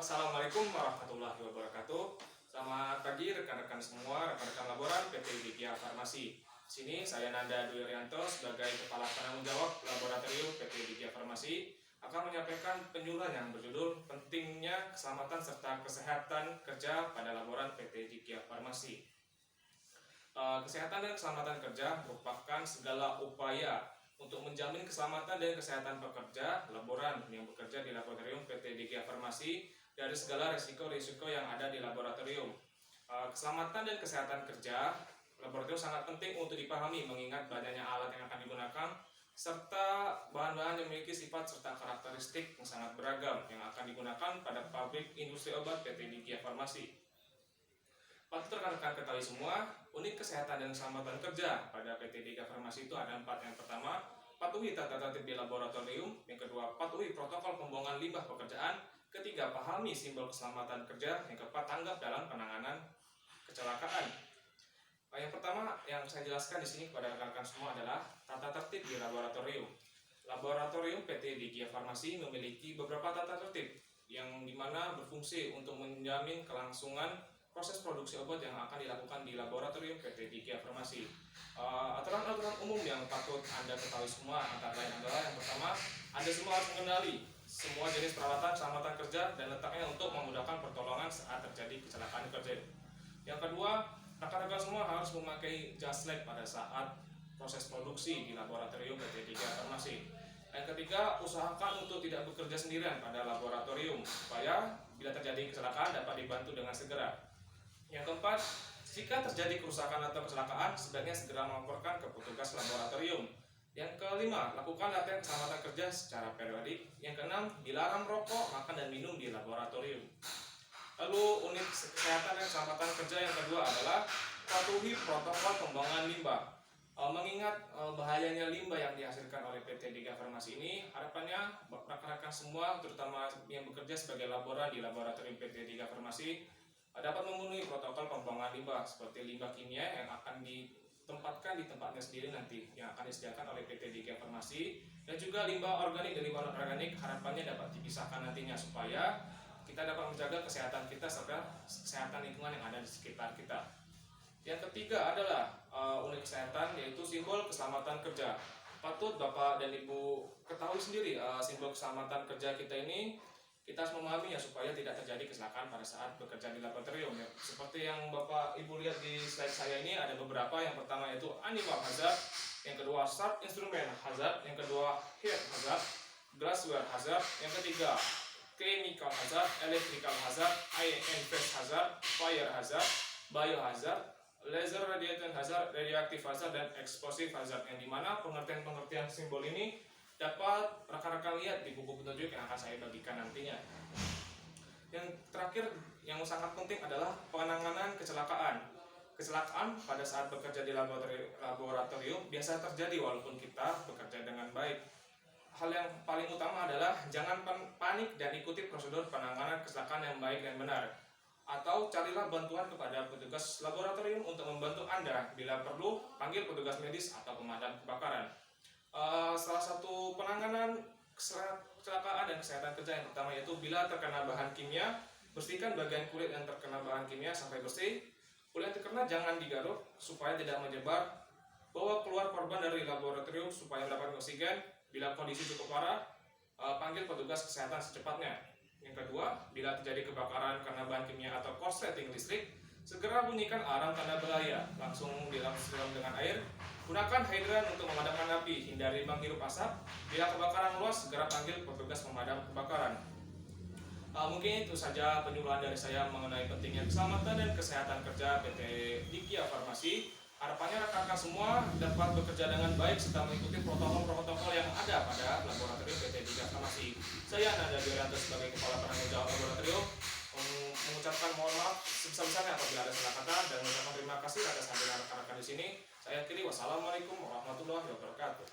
Assalamualaikum warahmatullahi wabarakatuh. Selamat pagi rekan-rekan semua, rekan-rekan laboran PT Dikia Farmasi. Di sini saya Nanda Dwi Rianto sebagai Kepala Penanggung Jawab Laboratorium PT Dikia Farmasi akan menyampaikan penyuluhan yang berjudul Pentingnya Keselamatan serta Kesehatan Kerja pada Laboran PT Dikia Farmasi. Kesehatan dan keselamatan kerja merupakan segala upaya untuk menjamin keselamatan dan kesehatan pekerja laboran yang bekerja di laboratorium PT Dikia Farmasi dari segala risiko-risiko yang ada di laboratorium. Keselamatan dan kesehatan kerja laboratorium sangat penting untuk dipahami mengingat banyaknya alat yang akan digunakan serta bahan-bahan yang memiliki sifat serta karakteristik yang sangat beragam yang akan digunakan pada pabrik industri obat PT Dikia Farmasi. Patut rekan-rekan ketahui semua, unit kesehatan dan keselamatan kerja pada PT Dikia Farmasi itu ada 4. Yang pertama, patuhi tata tertib di laboratorium. Yang kedua, patuhi protokol pembuangan limbah pekerjaan. Ketiga, pahami simbol keselamatan kerja. Yang keempat, tanggap dalam penanganan kecelakaan. Yang pertama yang saya jelaskan di sini kepada rekan-rekan semua adalah tata tertib di laboratorium. Laboratorium PT Dikia Farmasi memiliki beberapa tata tertib yang dimana berfungsi untuk menjamin kelangsungan proses produksi obat yang akan dilakukan di laboratorium PT Dikia Farmasi. Aturan-aturan umum yang patut Anda ketahui semua antara lain adalah yang pertama, Anda semua harus mengenali semua jenis peralatan keselamatan kerja dan letaknya untuk memudahkan pertolongan saat terjadi kecelakaan kerja. Yang kedua, rekan-rekan semua harus memakai jas lab pada saat proses produksi di laboratorium PT Dikia Farmasi. Yang ketiga, usahakan untuk tidak bekerja sendirian pada laboratorium supaya bila terjadi kecelakaan dapat dibantu dengan segera. Yang keempat, jika terjadi kerusakan atau kecelakaan, sebaiknya segera melaporkan ke petugas laboratorium. Yang kelima, lakukan latihan keselamatan kerja secara periodik. Yang keenam, dilarang merokok, makan, dan minum di laboratorium. Lalu unit kesehatan dan keselamatan kerja yang kedua adalah patuhi protokol pembuangan limbah. Mengingat bahayanya limbah yang dihasilkan oleh PT Dikia Farmasi ini, harapannya rekan-rekan semua, terutama yang bekerja sebagai laboran di laboratorium PT Dikia Farmasi, dapat memenuhi protokol pembuangan limbah seperti limbah kimia yang akan ditempatkan di tempatnya sendiri nanti yang akan disediakan oleh PT Dikia Farmasi, dan juga limbah organik dan limbah non-organik harapannya dapat dipisahkan nantinya supaya kita dapat menjaga kesehatan kita serta kesehatan lingkungan yang ada di sekitar kita. Yang ketiga adalah unit kesehatan, yaitu simbol keselamatan kerja. Patut Bapak dan Ibu ketahui sendiri simbol keselamatan kerja kita ini. Kita harus memahaminya supaya tidak terjadi kecelakaan pada saat bekerja di laboratorium. Ya. Seperti yang Bapak Ibu lihat di slide saya ini ada beberapa. Yang pertama yaitu animal hazard, yang kedua sharp instrument hazard, yang kedua heat hazard, glassware hazard, yang ketiga chemical hazard, electrical hazard, air and phase hazard, fire hazard, biohazard, laser radiation hazard, radioactive hazard, dan explosive hazard. Yang dimana pengertian-pengertian simbol ini dapat rekan-rekan lihat di buku petunjuk yang akan saya bagikan nantinya. Yang terakhir yang sangat penting adalah penanganan kecelakaan. Kecelakaan pada saat bekerja di laboratorium biasa terjadi walaupun kita bekerja dengan baik. Hal yang paling utama adalah jangan panik dan ikuti prosedur penanganan kecelakaan yang baik dan benar. Atau carilah bantuan kepada petugas laboratorium untuk membantu Anda. Bila perlu, panggil petugas medis atau pemadam kebakaran. Salah satu penanganan kecelakaan dan kesehatan kerja yang pertama yaitu bila terkena bahan kimia, bersihkan bagian kulit yang terkena bahan kimia sampai bersih. Kulit yang terkena jangan digaruk supaya tidak menyebar. Bawa keluar korban dari laboratorium supaya mendapatkan oksigen. Bila kondisi cukup parah, panggil petugas kesehatan secepatnya. Yang kedua, bila terjadi kebakaran karena bahan kimia atau korsleting listrik, segera bunyikan alarm tanda bahaya. Langsung siram dengan air. Gunakan hidran untuk memadamkan api, hindari menghirup asap. Bila kebakaran luas, segera panggil petugas pemadam kebakaran. Mungkin itu saja penyuluhan dari saya mengenai pentingnya keselamatan dan kesehatan kerja PT Dikia Farmasi. Harapannya rekan-rekan semua dapat bekerja dengan baik serta mengikuti protokol-protokol yang ada pada laboratorium PT Dikia Farmasi. Saya Nanda Dwi Rianto sebagai Kepala Penanggung Jawab Laboratorium mengucapkan mohon maaf sebesar-besarnya apabila ada salah kata dan mengucapkan terima kasih atas hadiran rekan-rekan di sini. Saya akhiri, wassalamualaikum warahmatullahi wabarakatuh.